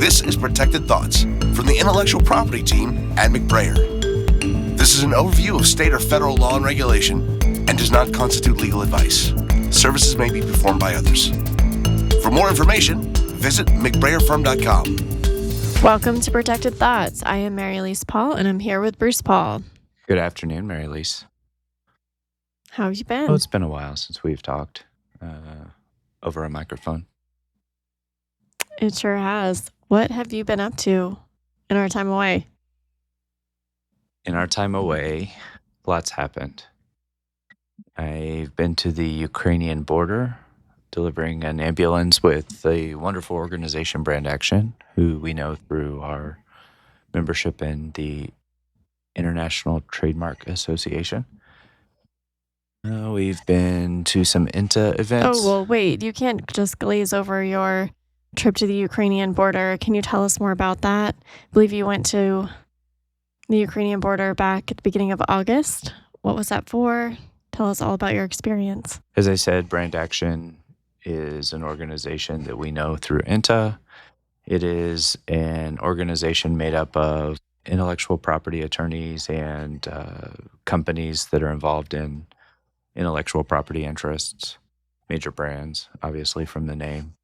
This is Protected Thoughts from the Intellectual Property Team at McBrayer. This is an overview of state or federal law and regulation and does not constitute legal advice. Services may be performed by others. For more information, visit mcbrayerfirm.com. Welcome to Protected Thoughts. I am Mari-Elise Paul, and I'm here with Bruce Paul. Good afternoon, Mari-Elise. How have you been? Oh, it's been a while since we've talked over a microphone. It sure has. What have you been up to in our time away? In our time away, lots happened. I've been to the Ukrainian border, delivering an ambulance with a wonderful organization, Brand Action, who we know through our membership in the International Trademark Association. We've been to some INTA events. Oh, well, wait. You can't just glaze over your trip to the Ukrainian border. Can you tell us more about that? I believe you went to the Ukrainian border back at the beginning of August. What was that for? Tell us all about your experience. As I said, Brand Action is an organization that we know through INTA. It is an organization made up of intellectual property attorneys and companies that are involved in intellectual property interests, major brands, obviously from the name.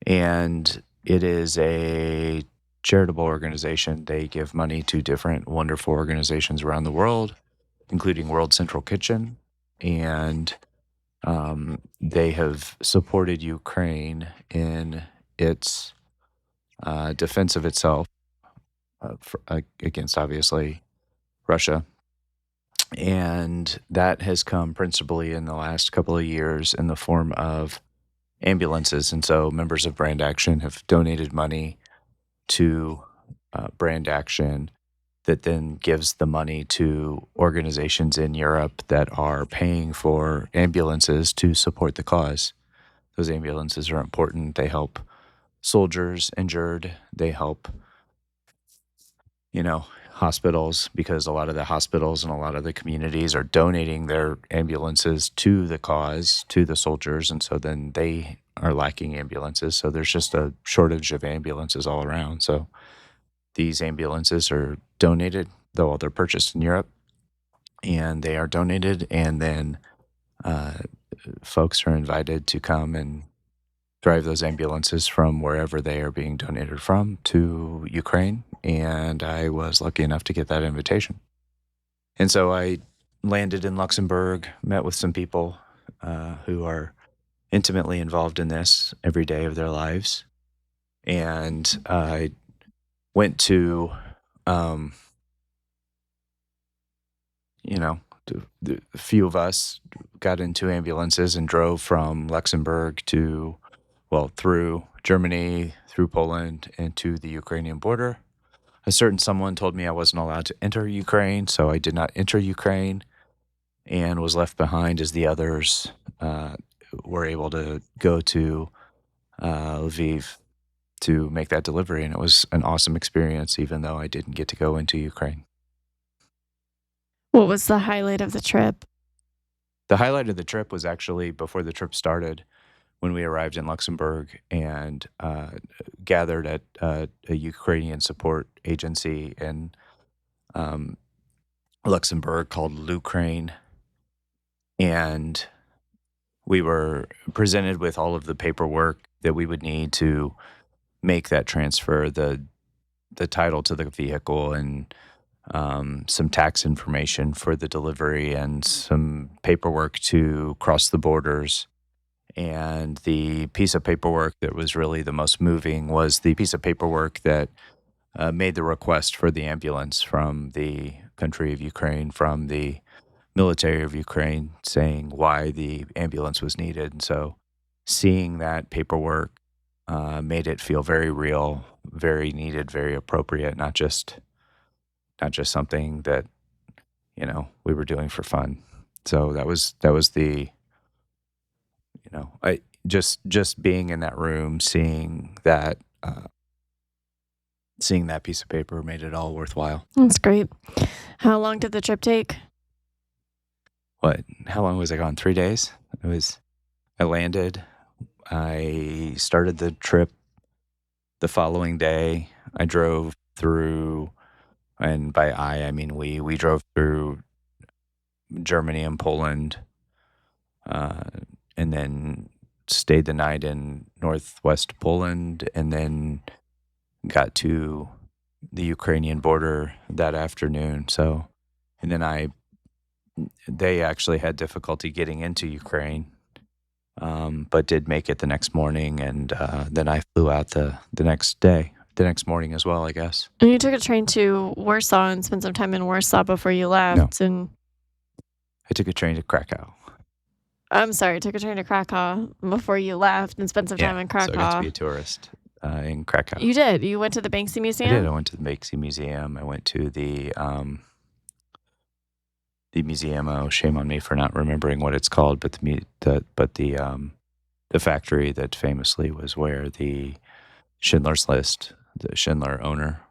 And it is a charitable organization. They give money to different wonderful organizations around the world, including World Central Kitchen. And they have supported Ukraine in its defense of itself against, obviously, Russia. And that has come principally in the last couple of years in the form of ambulances. And so members of Brand Action have donated money to Brand Action that then gives the money to organizations in Europe that are paying for ambulances to support the cause. Those ambulances are important. They help soldiers injured. They help, hospitals, because a lot of the hospitals and a lot of the communities are donating their ambulances to the cause, to the soldiers, and so then they are lacking ambulances. So there's just a shortage of ambulances all around. So these ambulances are donated, though they're purchased in Europe, and they are donated, and then folks are invited to come and drive those ambulances from wherever they are being donated from to Ukraine. And I was lucky enough to get that invitation. And so I landed in Luxembourg, met with some people who are intimately involved in this every day of their lives. And I went to, a few of us got into ambulances and drove from Luxembourg through Germany, through Poland, and to the Ukrainian border. A certain someone told me I wasn't allowed to enter Ukraine, so I did not enter Ukraine and was left behind as the others were able to go to Lviv to make that delivery. And it was an awesome experience, even though I didn't get to go into Ukraine. What was the highlight of the trip? The highlight of the trip was actually before the trip started, when we arrived in Luxembourg and gathered at a Ukrainian support agency in Luxembourg called L'Ukraine. And we were presented with all of the paperwork that we would need to make that transfer, the title to the vehicle, and some tax information for the delivery, and some paperwork to cross the borders. And the piece of paperwork that was really the most moving was the piece of paperwork that made the request for the ambulance from the country of Ukraine, from the military of Ukraine, saying why the ambulance was needed. And so seeing that paperwork made it feel very real, very needed, very appropriate, not just something that, we were doing for fun. So that was the, I just being in that room, seeing that piece of paper made it all worthwhile. That's great. How long did the trip take? How long was I gone? 3 days? I landed. I started the trip the following day, I drove through, and by I mean we drove through Germany and Poland, and then stayed the night in northwest Poland, and then got to the Ukrainian border that afternoon. So, and then they actually had difficulty getting into Ukraine, but did make it the next morning, and then I flew out the next morning as well, I guess. And you took a train to Warsaw and spent some time in Warsaw before you left. And I took a train to Krakow. I'm sorry, took a train to Krakow before you left and spent some time in Krakow. So I got to be a tourist in Krakow. You did? You went to the Banksy Museum? I did. I went to the Banksy Museum. I went to the museum. Oh, shame on me for not remembering what it's called, but the factory that famously was where the Schindler's List, the Schindler owner,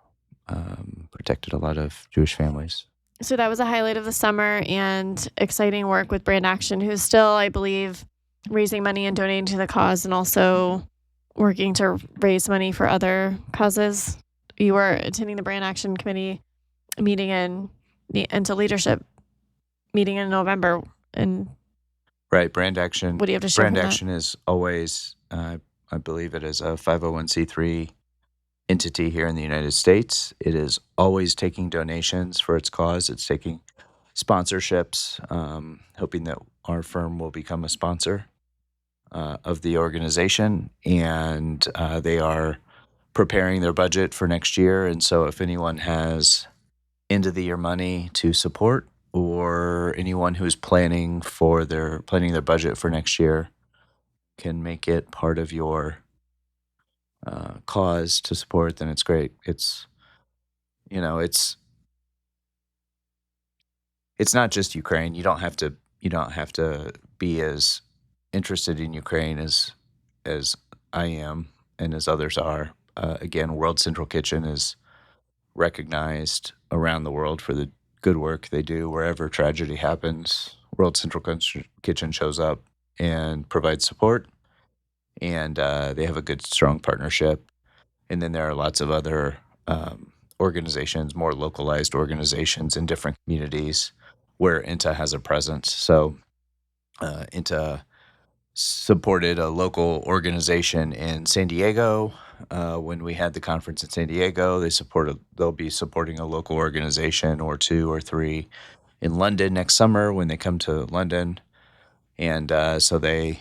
protected a lot of Jewish families. So that was a highlight of the summer, and exciting work with Brand Action, who's still, I believe, raising money and donating to the cause, and also working to raise money for other causes. You were attending the Brand Action Committee meeting into leadership meeting in November. And right, Brand Action. What do you have to share? Brand Action is always, I believe it is a 501c3 entity here in the United States. It is always taking donations for its cause. It's taking sponsorships, hoping that our firm will become a sponsor of the organization. And they are preparing their budget for next year. And so if anyone has end of the year money to support, or anyone who's planning their budget for next year, can make it part of your cause to support, then it's great. It's not just Ukraine. You don't have to be as interested in Ukraine as I am and as others are. Again, World Central Kitchen is recognized around the world for the good work they do. Wherever tragedy happens, World Central Kitchen shows up and provides support, and they have a good, strong partnership. And then there are lots of other organizations, more localized organizations in different communities where INTA has a presence. So INTA supported a local organization in San Diego. When we had the conference in San Diego, they'll be supporting a local organization or two or three in London next summer when they come to London. And so the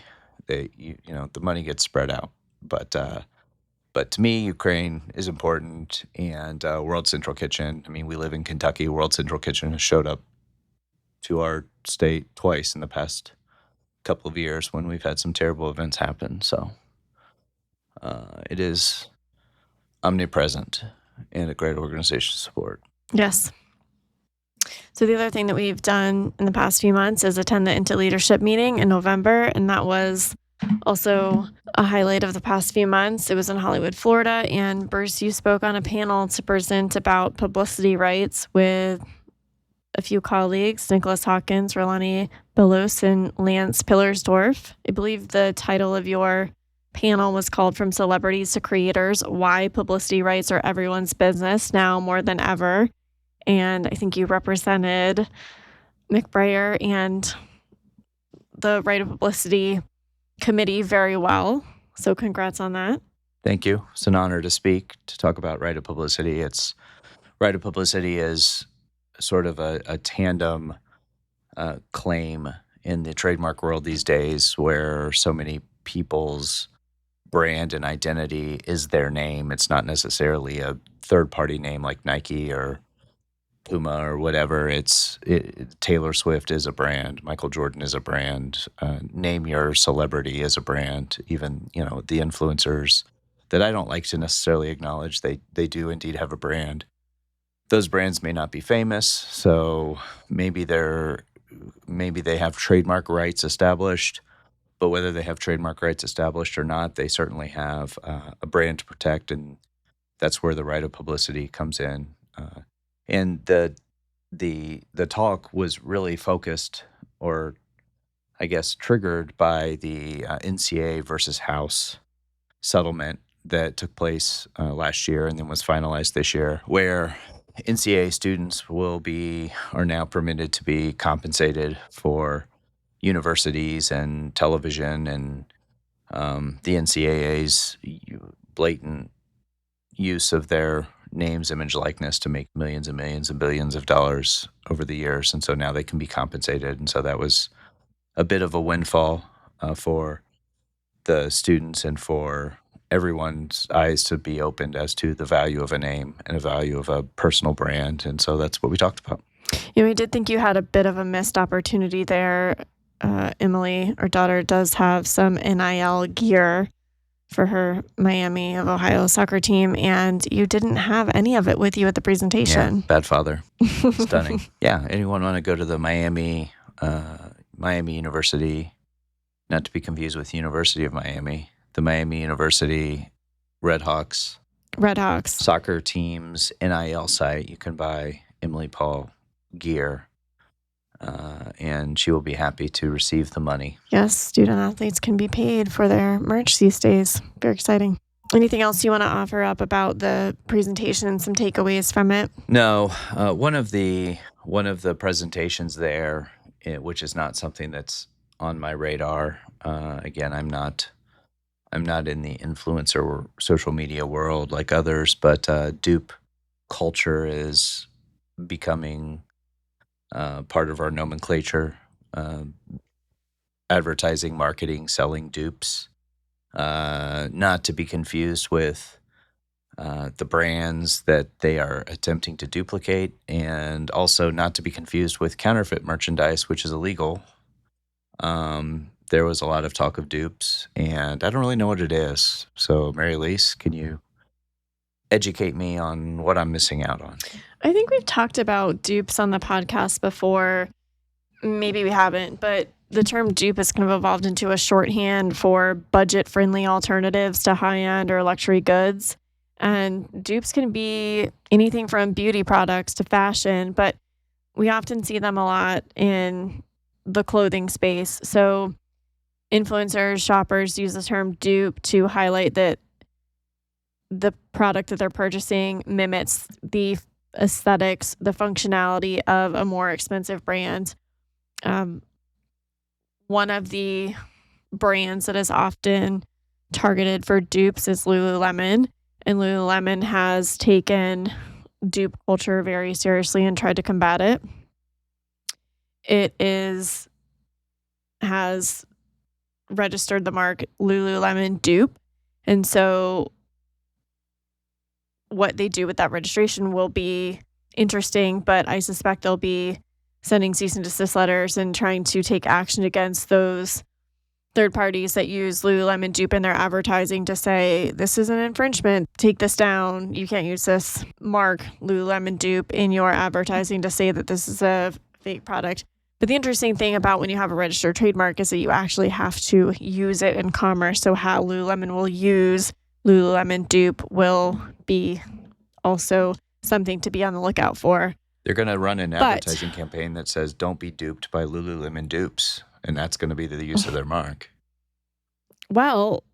money gets spread out. But to me, Ukraine is important, and World Central Kitchen. I mean, we live in Kentucky. World Central Kitchen has showed up to our state twice in the past couple of years when we've had some terrible events happen. So it is omnipresent and a great organization to support. Yes. So the other thing that we've done in the past few months is attend the INTA leadership meeting in November, and that was also a highlight of the past few months. It was in Hollywood, Florida, and Bruce, you spoke on a panel to present about publicity rights with a few colleagues, Nicholas Hawkins, Rolani Belos, and Lance Pillersdorf. I believe the title of your panel was called From Celebrities to Creators, Why Publicity Rights Are Everyone's Business Now More Than Ever. And I think you represented McBrayer and the Right of Publicity Committee very well. So congrats on that. Thank you. It's an honor to speak, to talk about right of publicity. Right of publicity is sort of a tandem claim in the trademark world these days, where so many people's brand and identity is their name. It's not necessarily a third-party name like Nike or Puma or whatever. Taylor Swift is a brand. Michael Jordan is a brand. Name your celebrity is a brand. Even the influencers that I don't like to necessarily acknowledge, they do indeed have a brand. Those brands may not be famous, so maybe they have trademark rights established. But whether they have trademark rights established or not, they certainly have a brand to protect, and that's where the right of publicity comes in. And the talk was really focused, or I guess triggered by the NCA versus House settlement that took place last year and then was finalized this year, where NCAA students are now permitted to be compensated for universities and television and the NCAA's blatant use of their names, image, likeness to make millions and millions and billions of dollars over the years. And so now they can be compensated. And so that was a bit of a windfall for the students and for everyone's eyes to be opened as to the value of a name and a value of a personal brand. And so that's what we talked about. We did think you had a bit of a missed opportunity there. Emily, our daughter, does have some NIL gear for her Miami of Ohio soccer team, and you didn't have any of it with you at the presentation. Yeah, bad father. Stunning. Yeah, anyone want to go to the Miami University, not to be confused with University of Miami, the Miami University Redhawks soccer team's NIL site, you can buy Emily Paul gear, and she will be happy to receive the money. Yes, student athletes can be paid for their merch these days. Very exciting. Anything else you want to offer up about the presentation and some takeaways from it? No, one of the presentations there, which is not something that's on my radar. Again, I'm not in the influencer or social media world like others, but dupe culture is becoming part of our nomenclature. Advertising, marketing, selling dupes, not to be confused with the brands that they are attempting to duplicate, and also not to be confused with counterfeit merchandise, which is illegal. There was a lot of talk of dupes, and I don't really know what it is. So, Mari-Elise, can you educate me on what I'm missing out on? I think we've talked about dupes on the podcast before. Maybe we haven't, but the term dupe has kind of evolved into a shorthand for budget-friendly alternatives to high-end or luxury goods. And dupes can be anything from beauty products to fashion, but we often see them a lot in the clothing space. So influencers, shoppers use the term dupe to highlight that the product that they're purchasing mimics the aesthetics, the functionality of a more expensive brand. One of the brands that is often targeted for dupes is Lululemon, and Lululemon has taken dupe culture very seriously and tried to combat it. It has registered the mark Lululemon dupe, and so what they do with that registration will be interesting, but I suspect they'll be sending cease and desist letters and trying to take action against those third parties that use Lululemon dupe in their advertising to say, this is an infringement, take this down. You can't use this mark Lululemon dupe in your advertising to say that this is a fake product. But the interesting thing about when you have a registered trademark is that you actually have to use it in commerce. So how Lululemon will use Lululemon dupe will be also something to be on the lookout for. They're going to run an advertising campaign that says, don't be duped by Lululemon dupes. And that's going to be the use of their mark. Well,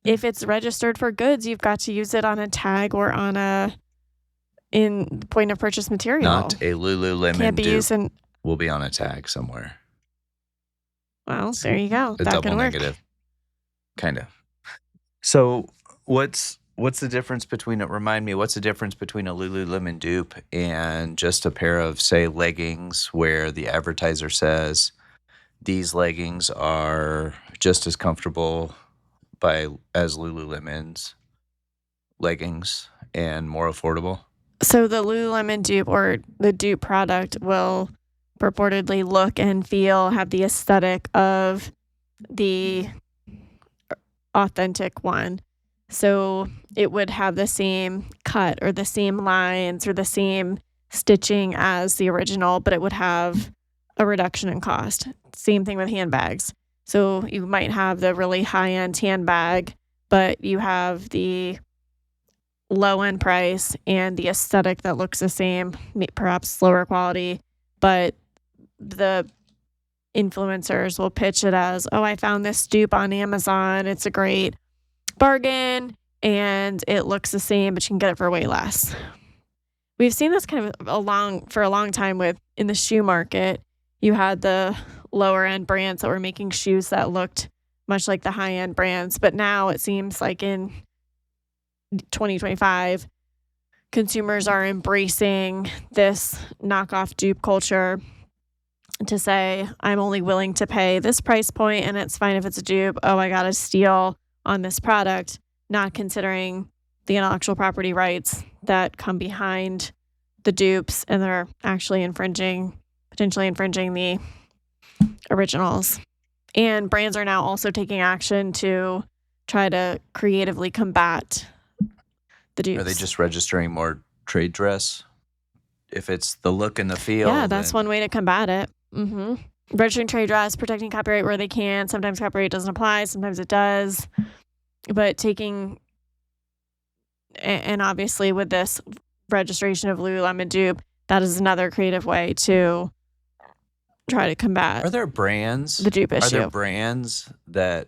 if it's registered for goods, you've got to use it on a tag or in point of purchase material. Not a Lululemon Can't be dupe used in. will be on a tag somewhere. Well, there you go. A That double can work. negative. Kind of. So what's the difference between remind me, what's the difference between a Lululemon dupe and just a pair of, say, leggings where the advertiser says these leggings are just as comfortable as Lululemon's leggings and more affordable? So the Lululemon dupe or the dupe product will purportedly look and have the aesthetic of the authentic one. So it would have the same cut or the same lines or the same stitching as the original, but it would have a reduction in cost. Same thing with handbags. So you might have the really high-end handbag, but you have the low-end price and the aesthetic that looks the same, perhaps lower quality, but the influencers will pitch it as, oh, I found this dupe on Amazon. It's a great bargain and it looks the same, but you can get it for way less. We've seen this kind of for a long time in the shoe market. You had the lower end brands that were making shoes that looked much like the high end brands, but now it seems like in 2025, consumers are embracing this knockoff dupe culture to say, I'm only willing to pay this price point and it's fine if it's a dupe. Oh, I got a steal on this product, not considering the intellectual property rights that come behind the dupes, and they're actually potentially infringing the originals. And brands are now also taking action to try to creatively combat the dupes. Are they just registering more trade dress? If it's the look and the feel. Yeah, that's one way to combat it. Registering trade dress, protecting copyright where they can. Sometimes copyright doesn't apply, sometimes it does. But and obviously with this registration of Lululemon dupe, that is another creative way to try to combat. Are there brands? The dupe issue. Are there brands that,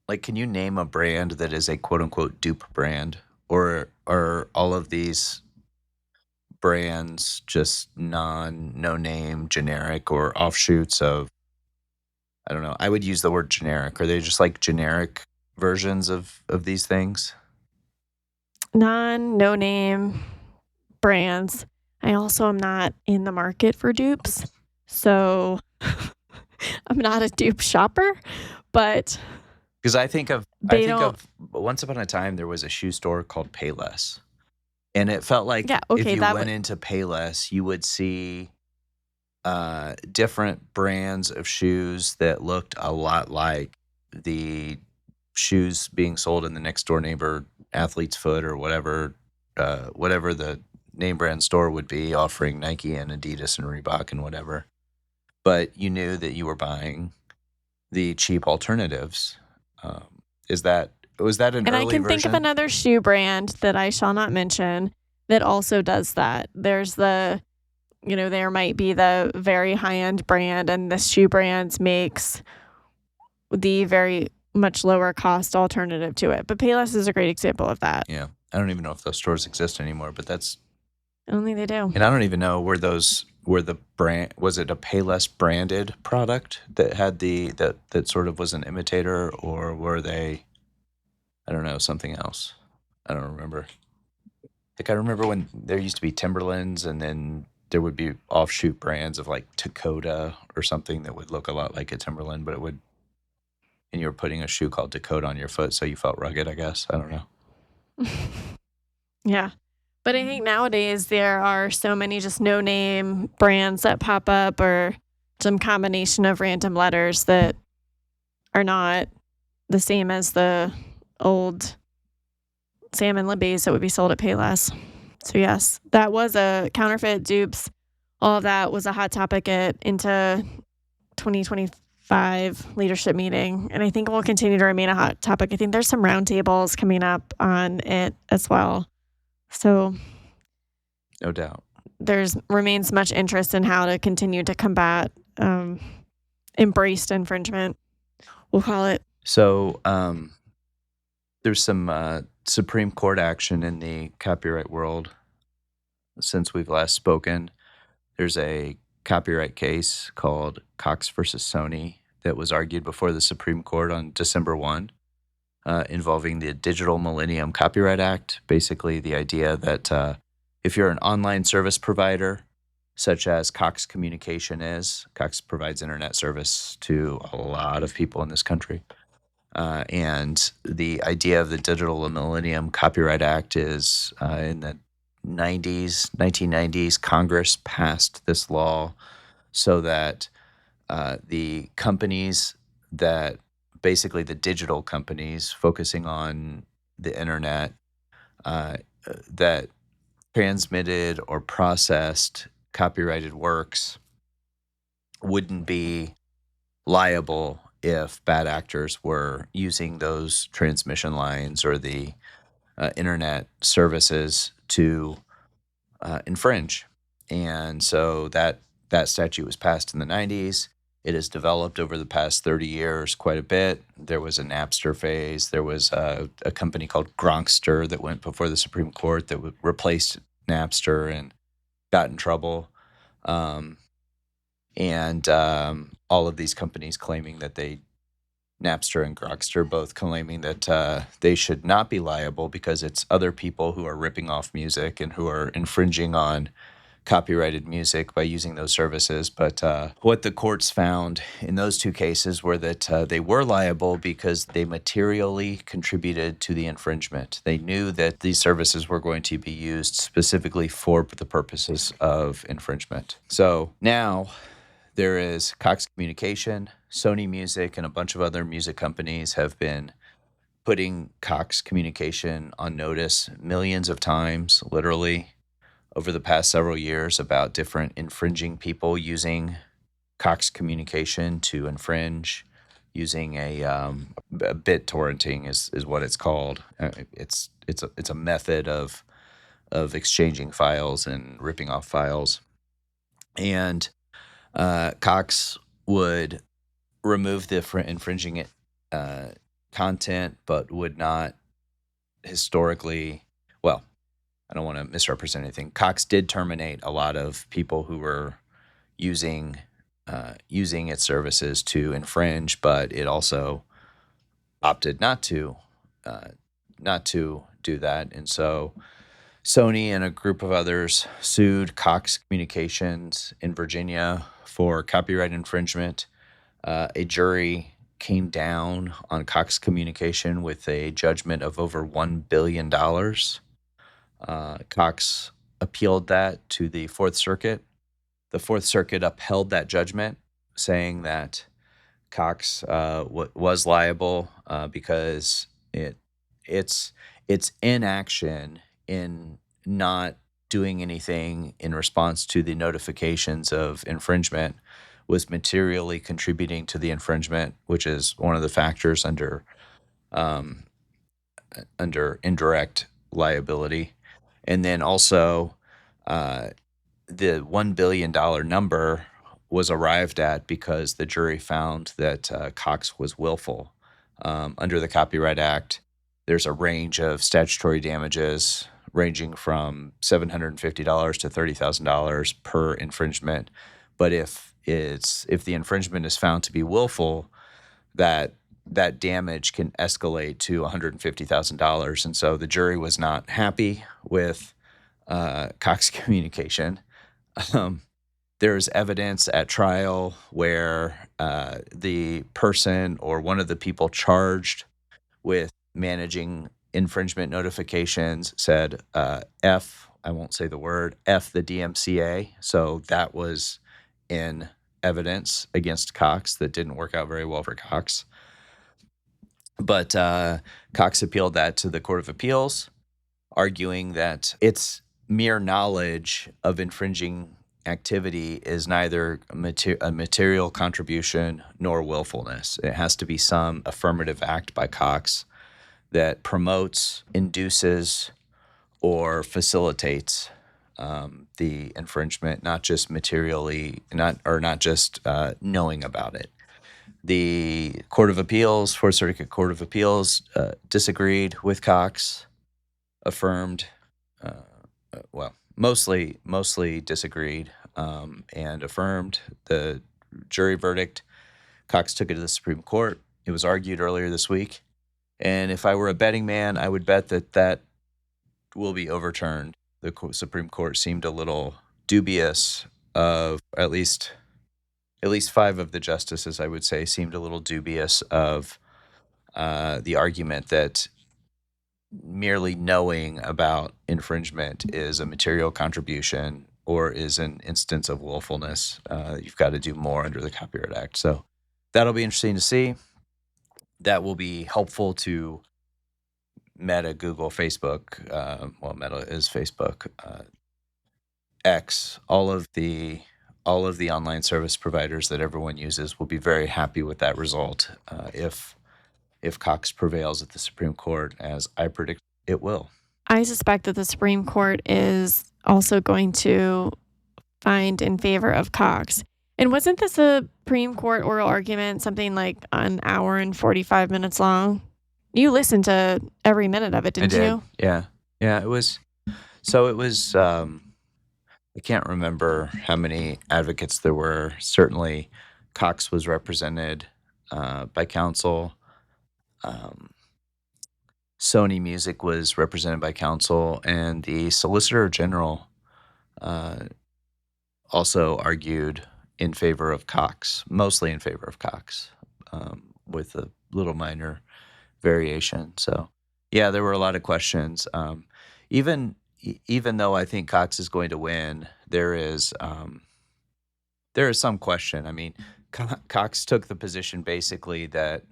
like, can you name a brand that is a quote unquote dupe brand? Or are all of these brands just no name, generic, or offshoots of, I don't know, I would use the word generic. Are they just like generic versions of these things? No name brands. I also am not in the market for dupes, so I'm not a dupe shopper, but because I think of once upon a time there was a shoe store called Payless, and it felt like if you went into Payless, you would see different brands of shoes that looked a lot like the shoes being sold in the next door neighbor Athlete's Foot or whatever the name brand store would be, offering Nike and Adidas and Reebok and whatever. But you knew that you were buying the cheap alternatives. Was that an early version? And I can think of another shoe brand that I shall not mention that also does that. There's there might be the very high-end brand, and this shoe brand makes the very much lower cost alternative to it. But Payless is a great example of that. Yeah. I don't even know if those stores exist anymore, but that's... Only they do. And I don't even know were the brand, was it a Payless branded product that had that sort of was an imitator, or were they, I don't know, something else? I don't remember. Like, I remember when there used to be Timberlands, and then there would be offshoot brands of like Dakota or something that would look a lot like a Timberland, but and you were putting a shoe called Dakota on your foot, so you felt rugged, I guess. I don't know. Yeah. But I think nowadays there are so many just no-name brands that pop up, or some combination of random letters that are not the same as the old salmon libbies that would be sold at Payless. So yes, that was a counterfeit, dupes. All of that was a hot topic into 2025 leadership meeting, and I think it will continue to remain a hot topic. I think there's some roundtables coming up on it as well. So, no doubt, remains much interest in how to continue to combat embraced infringement, we'll call it. So, there's some Supreme Court action in the copyright world since we've last spoken. There's a copyright case called Cox versus Sony that was argued before the Supreme Court on December 1. Involving the Digital Millennium Copyright Act, basically the idea that if you're an online service provider, such as Cox Communications Cox provides internet service to a lot of people in this country. And the idea of the Digital Millennium Copyright Act is in the 1990s, Congress passed this law so that the companies that basically the digital companies focusing on the internet that transmitted or processed copyrighted works wouldn't be liable if bad actors were using those transmission lines or the internet services to infringe. And so that statute was passed in the 90s. It has developed over the past 30 years quite a bit. There was a Napster phase. There was a company called Gronkster that went before the Supreme Court that replaced Napster and got in trouble. All of these companies claiming that Napster and Grokster both claiming that they should not be liable because it's other people who are ripping off music and who are infringing on copyrighted music by using those services. But what the courts found in those two cases were that they were liable because they materially contributed to the infringement. They knew that these services were going to be used specifically for the purposes of infringement. So now there is Cox Communication, Sony Music, and a bunch of other music companies have been putting Cox Communication on notice millions of times, literally, over the past several years about different infringing people using Cox Communication to infringe, using a bit torrenting is what it's called. It's a method of exchanging files and ripping off files, and Cox would remove the infringing content, but would not historically. Well, I don't want to misrepresent anything. Cox did terminate a lot of people who were using its services to infringe, but it also opted not to do that. And so Sony and a group of others sued Cox Communications in Virginia for copyright infringement. A jury came down on Cox Communication with a judgment of over $1 billion. Cox appealed that to the Fourth Circuit. The Fourth Circuit upheld that judgment, saying that Cox was liable because its inaction in not doing anything in response to the notifications of infringement was materially contributing to the infringement, which is one of the factors under indirect liability. And then also the $1 billion number was arrived at because the jury found that Cox was willful. Under the Copyright Act, there's a range of statutory damages ranging from $750 to $30,000 per infringement. But if the infringement is found to be willful, that damage can escalate to $150,000. And so the jury was not happy with Cox Communication. There's evidence at trial where the person or one of the people charged with managing infringement notifications said I won't say the word, F the DMCA. So that was in evidence against Cox that didn't work out very well for Cox. But Cox appealed that to the Court of Appeals, arguing that its mere knowledge of infringing activity is neither a material contribution nor willfulness. It has to be some affirmative act by Cox that promotes, induces, or facilitates the infringement, not just materially, not just knowing about it. The Court of Appeals, Fourth Circuit Court of Appeals, disagreed with Cox, affirmed, mostly disagreed, and affirmed the jury verdict. Cox took it to the Supreme Court. It was argued earlier this week. And if I were a betting man, I would bet that will be overturned. The Supreme Court seemed a little dubious of at least 5 of the justices, I would say, seemed a little dubious of the argument that merely knowing about infringement is a material contribution or is an instance of willfulness. You've got to do more under the Copyright Act. So that'll be interesting to see. That will be helpful to Meta, Google, Facebook. Meta is Facebook, X. All of the online service providers that everyone uses will be very happy with that result if Cox prevails at the Supreme Court, as I predict it will. I suspect that the Supreme Court is also going to find in favor of Cox. And wasn't this a Supreme Court oral argument, something like an hour and 45 minutes long? You listened to every minute of it, I didn't did. you? Yeah. Yeah, it was. So it was, I can't remember how many advocates there were. Certainly, Cox was represented by counsel. Sony Music was represented by counsel, and the Solicitor General also argued in favor of Cox, mostly in favor of Cox, with a little minor variation. So, yeah, there were a lot of questions. Even though I think Cox is going to win, there is some question. I mean, Cox took the position basically that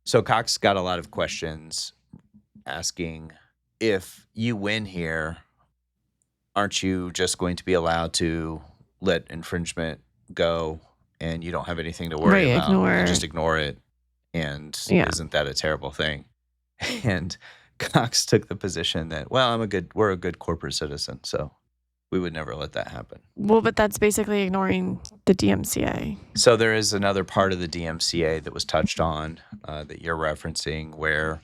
so Cox got a lot of questions asking, if you win here, aren't you just going to be allowed to let infringement go and you don't have anything to worry Right, about? ignore. You just ignore it. And Yeah. isn't that a terrible thing? And Cox took the position that, well, we're a good corporate citizen, so we would never let that happen. Well, but that's basically ignoring the DMCA. So there is another part of the DMCA that was touched on that you're referencing, where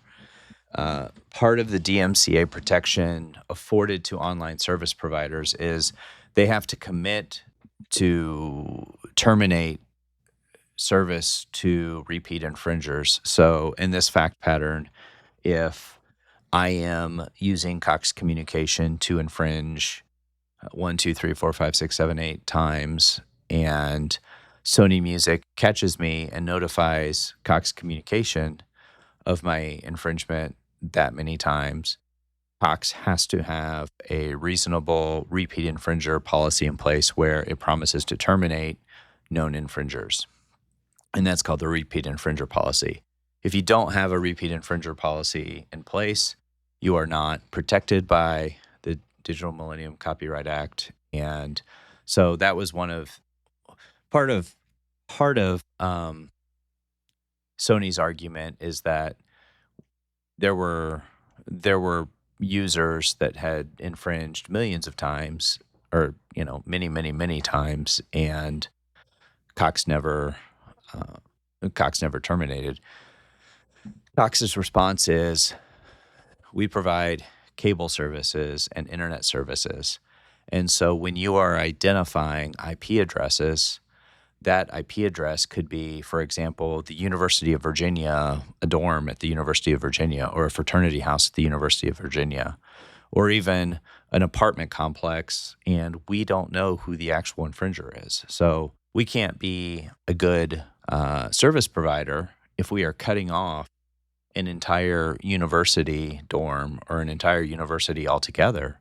part of the DMCA protection afforded to online service providers is they have to commit to terminate service to repeat infringers. So in this fact pattern, if I am using Cox Communication to infringe 1, 2, 3, 4, 5, 6, 7, 8 times, and Sony Music catches me and notifies Cox Communication of my infringement that many times, Cox has to have a reasonable repeat infringer policy in place where it promises to terminate known infringers. And that's called the repeat infringer policy. If you don't have a repeat infringer policy in place, you are not protected by the Digital Millennium Copyright Act. And so that was part of Sony's argument, is that there were users that had infringed millions of times, or many times, and Cox never terminated. Cox's response is, we provide cable services and internet services, and so when you are identifying IP addresses, that IP address could be, for example, the University of Virginia, a dorm at the University of Virginia, or a fraternity house at the University of Virginia, or even an apartment complex, and we don't know who the actual infringer is. So we can't be a good service provider if we are cutting off an entire university dorm or an entire university altogether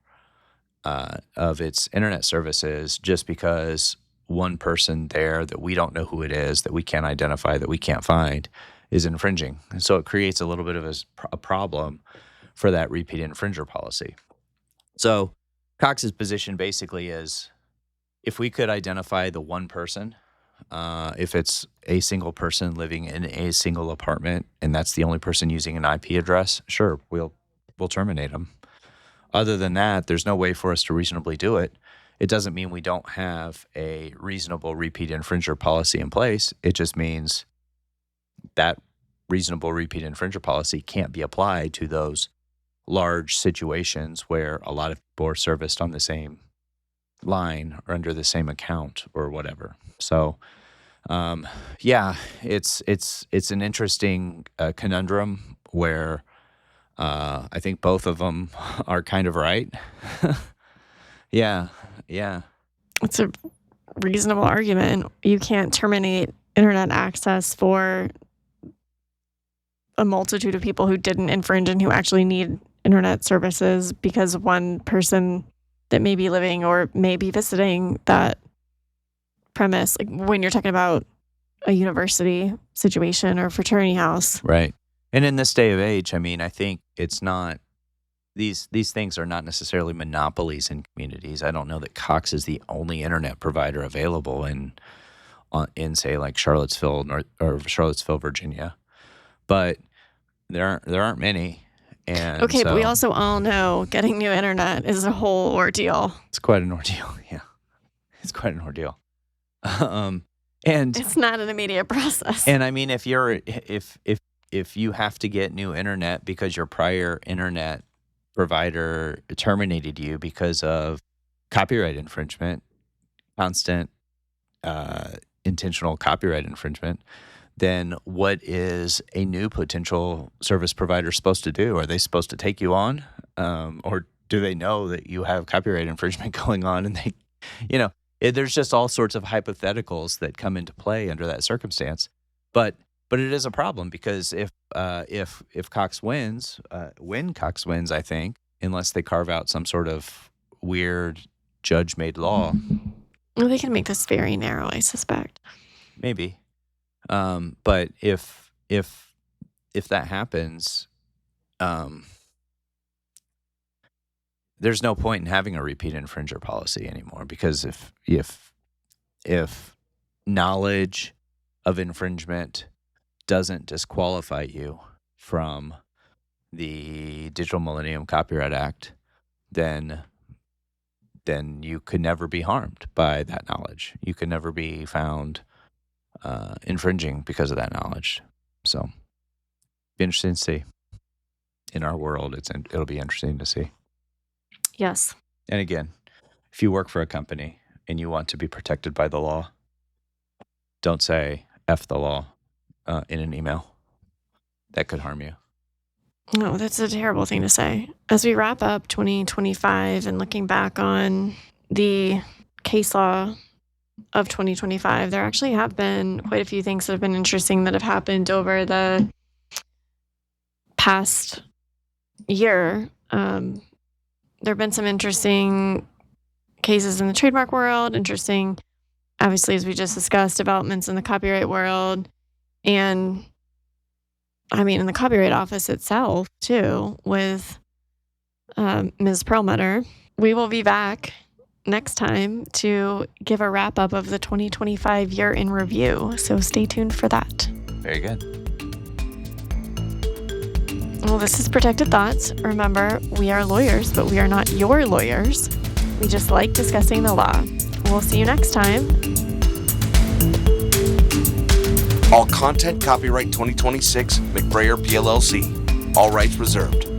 of its internet services just because one person there that we don't know who it is, that we can't identify, that we can't find, is infringing. And so it creates a little bit of a problem for that repeat infringer policy. So Cox's position basically is, if we could identify the one person, if it's a single person living in a single apartment and that's the only person using an IP address, sure, we'll terminate them. Other than that, there's no way for us to reasonably do it. It doesn't mean we don't have a reasonable repeat infringer policy in place. It just means that reasonable repeat infringer policy can't be applied to those large situations where a lot of people are serviced on the same line or under the same account or whatever. So, it's an interesting conundrum where I think both of them are kind of right. Yeah. It's a reasonable argument. You can't terminate internet access for a multitude of people who didn't infringe and who actually need internet services because one person that may be living or may be visiting that premise, like when you're talking about a university situation or fraternity house. Right. And in this day of age, I mean, I think it's not, these things are not necessarily monopolies in communities. I don't know that Cox is the only internet provider available in say like Charlottesville or Charlottesville, Virginia, but there aren't many. And okay, but we also all know getting new internet is a whole ordeal. It's quite an ordeal. Yeah, it's quite an ordeal. And It's not an immediate process. And I mean, if you have to get new internet because your prior internet provider terminated you because of copyright infringement, constant intentional copyright infringement, then what is a new potential service provider supposed to do? Are they supposed to take you on, or do they know that you have copyright infringement going on? And they, there's just all sorts of hypotheticals that come into play under that circumstance. But it is a problem because if Cox wins, when Cox wins, I think, unless they carve out some sort of weird judge-made law. Well, they can make this very narrow, I suspect. Maybe. But if that happens, there's no point in having a repeat infringer policy anymore, because if knowledge of infringement doesn't disqualify you from the Digital Millennium Copyright Act, then you could never be harmed by that knowledge. You could never be found infringing because of that knowledge. So, be interesting to see. In our world, it'll be interesting to see. Yes. And again, if you work for a company and you want to be protected by the law, don't say F the law in an email. That could harm you. No, that's a terrible thing to say. As we wrap up 2025 and looking back on the case law of 2025, there actually have been quite a few things that have been interesting that have happened over the past year. There have been some interesting cases in the trademark world, interesting, obviously, as we just discussed, developments in the copyright world, and I mean, in the Copyright Office itself, too, with Ms. Perlmutter. We will be back next time to give a wrap-up of the 2025 year in review, so stay tuned for that. Very good. Well, this is Protected Thoughts. Remember, we are lawyers, but we are not your lawyers. We just like discussing the law. We'll see you next time. All content copyright 2026 McBrayer PLLC. All rights reserved.